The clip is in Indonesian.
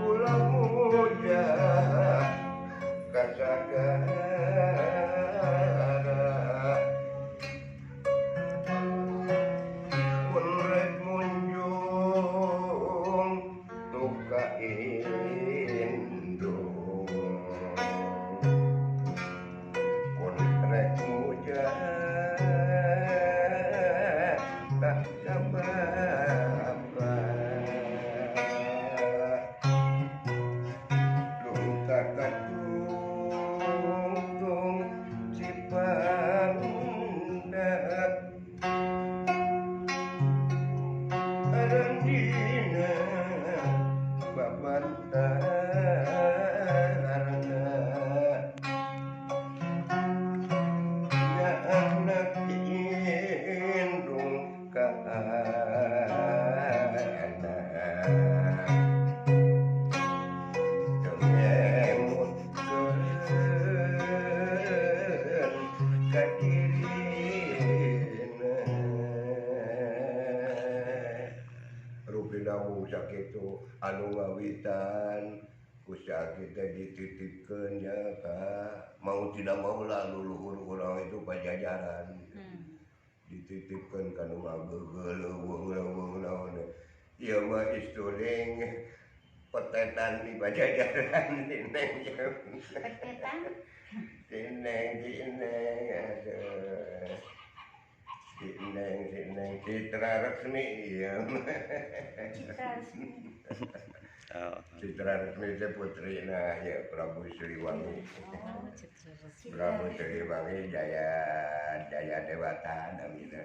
ulah muja kasagara mun rek munjung duka indung mun rek muja tak sabapa lunta katungtung si pandat arandina babantarna ya anak indung kaana dememutkeun ka dirina rupina sakitu anu ngawitan ku sakita dititipkeun ya ka mau tidak mau lah leluhur urang itu pajajaran dititipkeun ka nu ngageuleuweung naon ieu mah isturing petetan di pajajaran dineng Petetan? dineng aduh dineng Citra Resmi ieu Citra Resmi. Citra Resmi teh putrina ya Prabu Siliwangi. Oh, Citra Resmi. Prabu Siliwangi Jaya Dewata namina.